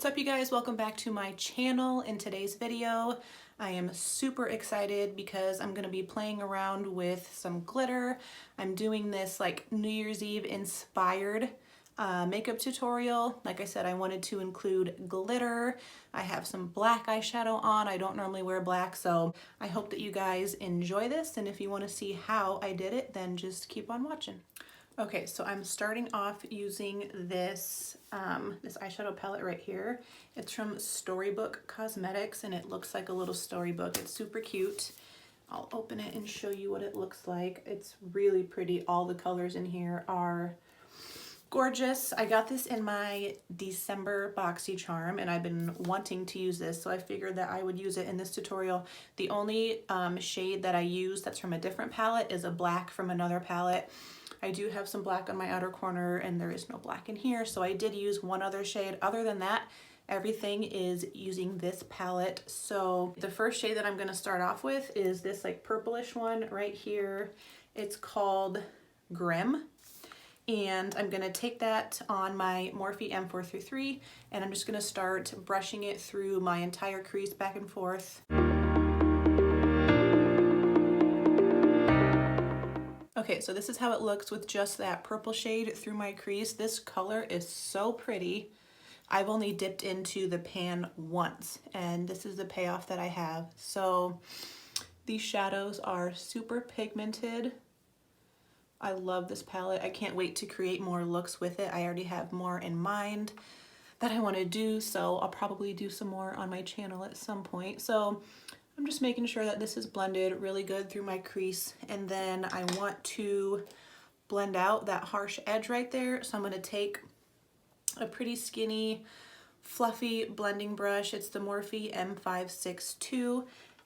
What's up, you guys? Welcome back to my channel. In today's video, I am super excited because I'm going to be playing around with some glitter. I'm doing this like New Year's Eve inspired makeup tutorial. Like I said, I wanted to include glitter. I have some black eyeshadow on. I don't normally wear black, so I hope that you guys enjoy this. And if you want to see how I did it, then just keep on watching. Okay, so I'm starting off using this this eyeshadow palette right here. It's from Storybook Cosmetics and it looks like a little storybook. It's super cute. I'll open it and show you what it looks like. It's really pretty. All the colors in here are gorgeous. I got this in my December BoxyCharm and I've been wanting to use this, so I figured that I would use it in this tutorial. The only shade that I use that's from a different palette is a black from another palette. I do have some black on my outer corner and there is no black in here, so I did use one other shade. Other than that, everything is using this palette. So the first shade that I'm going to start off with is this like purplish one right here. It's called Grim. And I'm going to take that on my Morphe M433 and I'm just going to start brushing it through my entire crease back and forth. Okay, so this is how it looks with just that purple shade through my crease. This color is so pretty. I've only dipped into the pan once and this is the payoff that I have. So these shadows are super pigmented. I love this palette. I can't wait to create more looks with it. I already have more in mind that I want to do, so I'll probably do some more on my channel at some point. So I'm just making sure that this is blended really good through my crease, and then I want to blend out that harsh edge right there. So I'm going to take a pretty skinny, fluffy blending brush. It's the Morphe M562,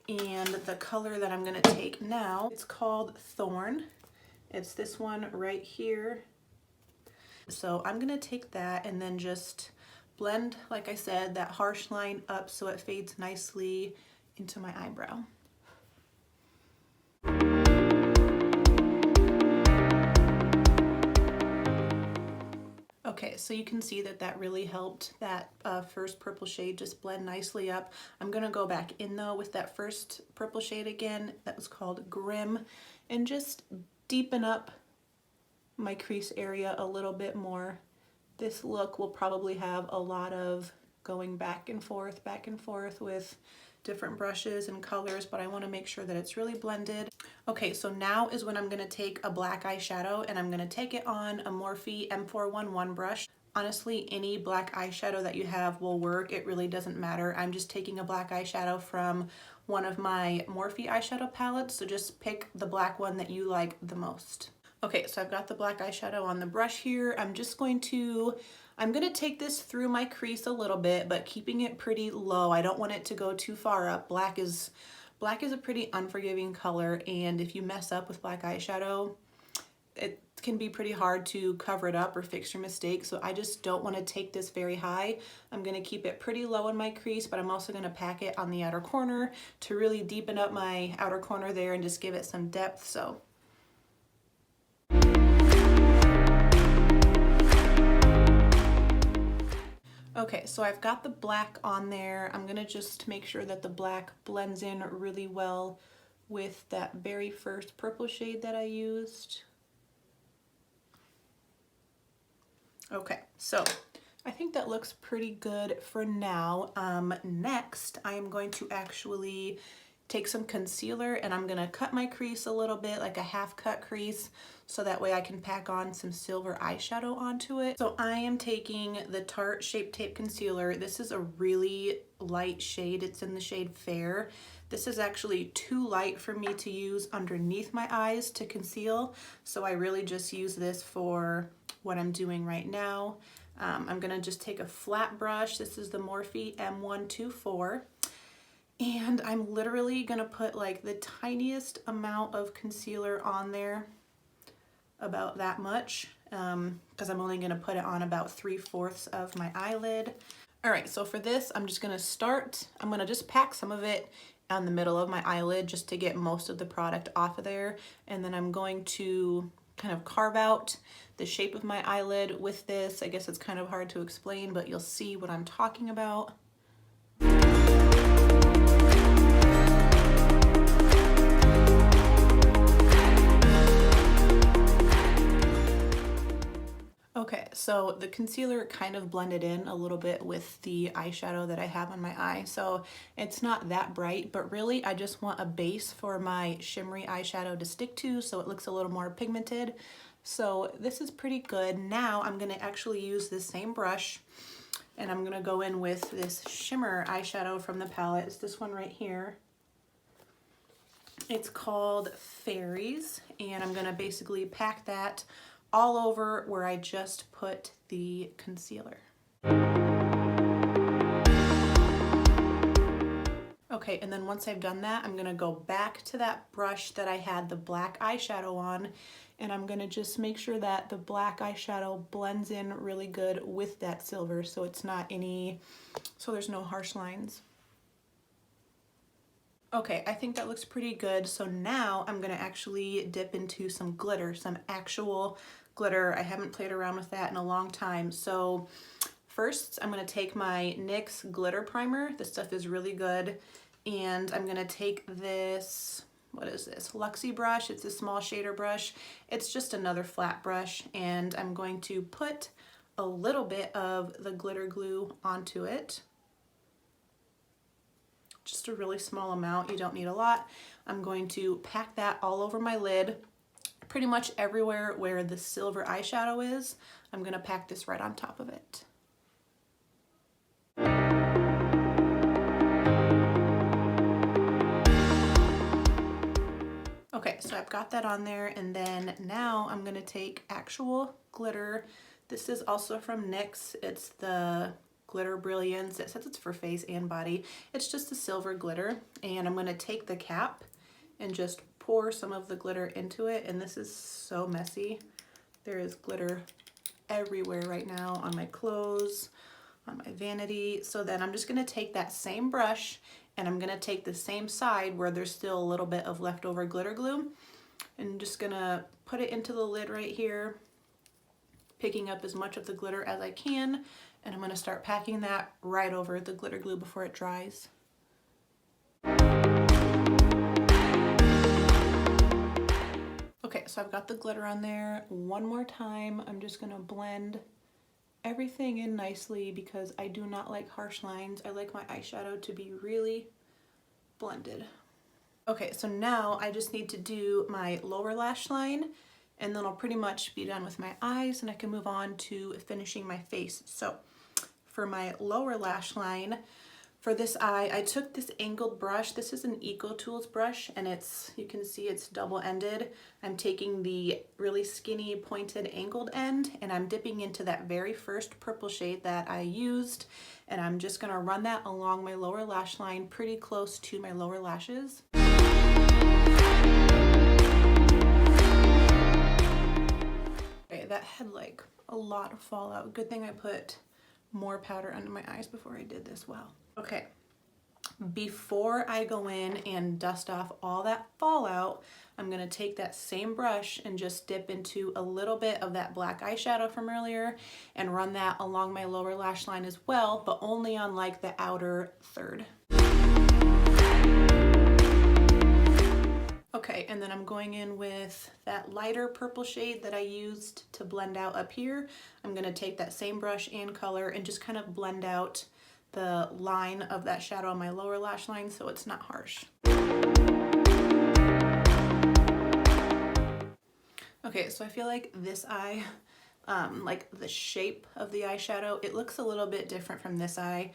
and the color that I'm going to take now, it's called Thorn. It's this one right here. So I'm gonna take that and then just blend, like I said, that harsh line up so it fades nicely into my eyebrow. Okay, so you can see that that really helped that first purple shade just blend nicely up. I'm gonna go back in though with that first purple shade again, that was called Grim, and just deepen up my crease area a little bit more. This look will probably have a lot of going back and forth with different brushes and colors, but I want to make sure that it's really blended. Okay, so now is when I'm going to take a black eyeshadow and I'm going to take it on a Morphe M411 brush. Honestly, any black eyeshadow that you have will work. It really doesn't matter. I'm just taking a black eyeshadow from one of my Morphe eyeshadow palettes, so just pick the black one that you like the most. Okay, so I've got the black eyeshadow on the brush here. I'm going to take this through my crease a little bit, but keeping it pretty low. I don't want it to go too far up. Black is a pretty unforgiving color, and if you mess up with black eyeshadow, it can be pretty hard to cover it up or fix your mistake. So I just don't want to take this very high. I'm going to keep it pretty low in my crease, but I'm also going to pack it on the outer corner to really deepen up my outer corner there and just give it some depth. So okay, so I've got the black on there. I'm gonna just make sure that the black blends in really well with that very first purple shade that I used. Okay, so I think that looks pretty good for now. Next, I am going to actually take some concealer and I'm gonna cut my crease a little bit, like a half cut crease, so that way I can pack on some silver eyeshadow onto it. So I am taking the Tarte Shape Tape Concealer. This is a really light shade. It's in the shade Fair. This is actually too light for me to use underneath my eyes to conceal, so I really just use this for what I'm doing right now. I'm gonna just take a flat brush. This is the Morphe M124. And I'm literally gonna put like the tiniest amount of concealer on there, about that much, because I'm only gonna put it on about 3/4 of my eyelid. All right, so for this, I'm gonna just pack some of it on the middle of my eyelid just to get most of the product off of there. And then I'm going to kind of carve out the shape of my eyelid with this. I guess it's kind of hard to explain, but you'll see what I'm talking about. Okay, so the concealer kind of blended in a little bit with the eyeshadow that I have on my eye, so it's not that bright, but really I just want a base for my shimmery eyeshadow to stick to so it looks a little more pigmented. So this is pretty good. Now I'm going to actually use this same brush and I'm going to go in with this shimmer eyeshadow from the palette. It's this one right here. It's called Fairies, and I'm going to basically pack that all over where I just put the concealer. Okay, and then once I've done that, I'm gonna go back to that brush that I had the black eyeshadow on, and I'm gonna just make sure that the black eyeshadow blends in really good with that silver so it's not so there's no harsh lines. Okay, I think that looks pretty good. So now I'm gonna actually dip into some glitter, some actual glitter. I haven't played around with that in a long time. So first I'm gonna take my NYX glitter primer. This stuff is really good. And I'm gonna take this, what is this? Luxie brush. It's a small shader brush. It's just another flat brush. And I'm going to put a little bit of the glitter glue onto it. Just a really small amount, you don't need a lot. I'm going to pack that all over my lid, pretty much everywhere where the silver eyeshadow is. I'm gonna pack this right on top of it. Okay, so I've got that on there, and then now I'm gonna take actual glitter. This is also from NYX. It's the Glitter Brilliance. It says it's for face and body. It's just a silver glitter, and I'm gonna take the cap and just pour some of the glitter into it, and this is so messy. There is glitter everywhere right now on my clothes, on my vanity. So then I'm just gonna take that same brush and I'm gonna take the same side where there's still a little bit of leftover glitter glue and just gonna put it into the lid right here, picking up as much of the glitter as I can, and I'm gonna start packing that right over the glitter glue before it dries. Okay, so I've got the glitter on there. One more time, I'm just gonna blend everything in nicely because I do not like harsh lines. I like my eyeshadow to be really blended. Okay, so now I just need to do my lower lash line, and then I'll pretty much be done with my eyes and I can move on to finishing my face. So for my lower lash line, for this eye, I took this angled brush. This is an Eco Tools brush, and you can see it's double-ended. I'm taking the really skinny pointed angled end and I'm dipping into that very first purple shade that I used, and I'm just gonna run that along my lower lash line pretty close to my lower lashes. Okay, that had like a lot of fallout. Good thing I put more powder under my eyes before I did this. Wow. Okay, before I go in and dust off all that fallout, I'm gonna take that same brush and just dip into a little bit of that black eyeshadow from earlier and run that along my lower lash line as well, but only on like the outer third. Okay, and then I'm going in with that lighter purple shade that I used to blend out up here. I'm gonna take that same brush and color and just kind of blend out the line of that shadow on my lower lash line so it's not harsh. Okay, so I feel like this eye, like the shape of the eyeshadow, it looks a little bit different from this eye.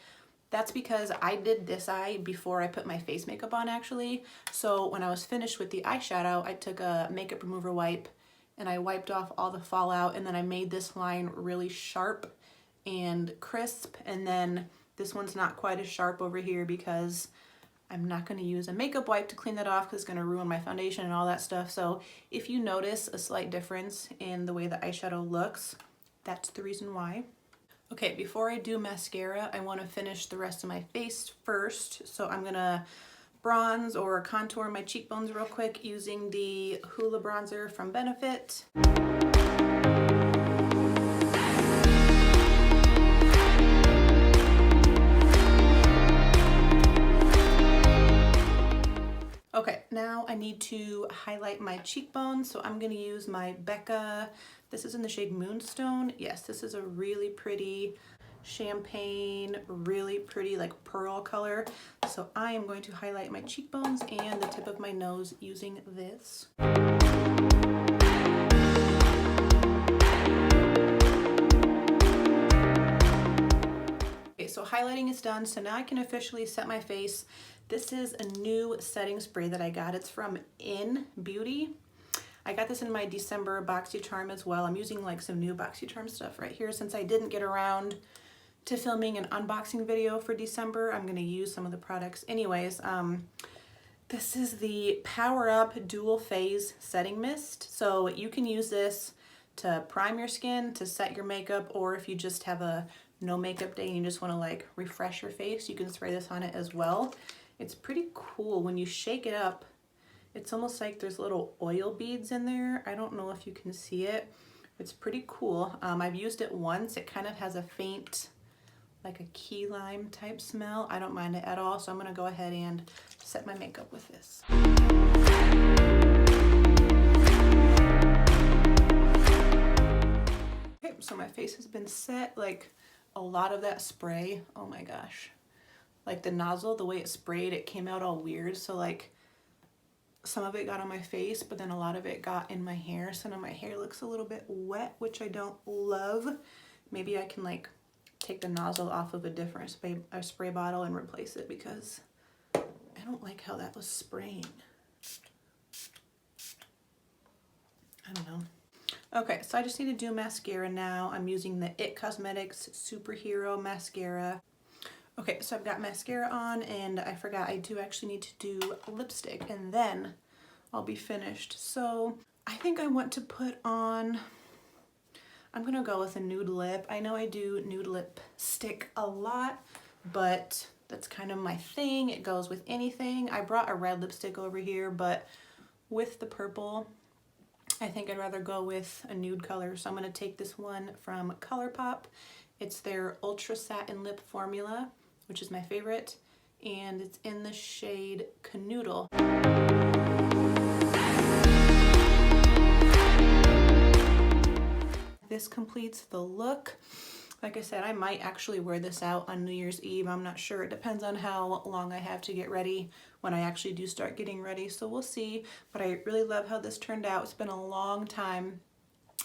That's because I did this eye before I put my face makeup on actually. So when I was finished with the eyeshadow, I took a makeup remover wipe and I wiped off all the fallout, and then I made this line really sharp and crisp, and then this one's not quite as sharp over here because I'm not going to use a makeup wipe to clean that off because it's going to ruin my foundation and all that stuff. So if you notice a slight difference in the way the eyeshadow looks, that's the reason why. Okay, before I do mascara, I want to finish the rest of my face first. So I'm going to bronze or contour my cheekbones real quick using the Hoola bronzer from Benefit. Okay, now I need to highlight my cheekbones, so I'm gonna use my Becca, this is in the shade Moonstone. Yes, this is a really pretty champagne, really pretty like pearl color. So I am going to highlight my cheekbones and the tip of my nose using this. Okay, so highlighting is done, so now I can officially set my face. This is a new setting spray that I got. It's from In Beauty. I got this in my December BoxyCharm as well. I'm using like some new BoxyCharm stuff right here since I didn't get around to filming an unboxing video for December. I'm gonna use some of the products anyways. This is the Power Up Dual Phase Setting Mist. So you can use this to prime your skin, to set your makeup, or if you just have a no makeup day and you just wanna like refresh your face, you can spray this on it as well. It's pretty cool. When you shake it up, it's almost like there's little oil beads in there. I don't know if you can see it. It's pretty cool. I've used it once. It kind of has a faint, like a key lime type smell. I don't mind it at all, so I'm gonna go ahead and set my makeup with this. Okay, so my face has been set. Like a lot of that spray, oh my gosh. Like the nozzle, the way it sprayed, it came out all weird. So like some of it got on my face, but then a lot of it got in my hair. So now my hair looks a little bit wet, which I don't love. Maybe I can like take the nozzle off of a different spray bottle and replace it because I don't like how that was spraying. I don't know. Okay, so I just need to do mascara now. I'm using the IT Cosmetics Superhero Mascara. Okay, so I've got mascara on and I forgot I do actually need to do lipstick and then I'll be finished. So I think I want to put on, I'm gonna go with a nude lip. I know I do nude lipstick a lot, but that's kind of my thing. It goes with anything. I brought a red lipstick over here, but with the purple, I think I'd rather go with a nude color. So I'm gonna take this one from ColourPop. It's their Ultra Satin Lip Formula, which is my favorite, and it's in the shade Canoodle. This completes the look. Like I said, I might actually wear this out on New Year's Eve. I'm not sure. It depends on how long I have to get ready when I actually do start getting ready. So we'll see. But I really love how this turned out. It's been a long time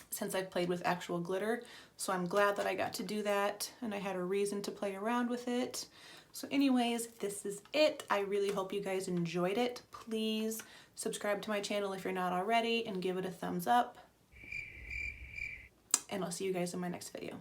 since I've played with actual glitter. So I'm glad that I got to do that and I had a reason to play around with it. So anyways, this is it. I really hope you guys enjoyed it. Please subscribe to my channel if you're not already and give it a thumbs up. And I'll see you guys in my next video.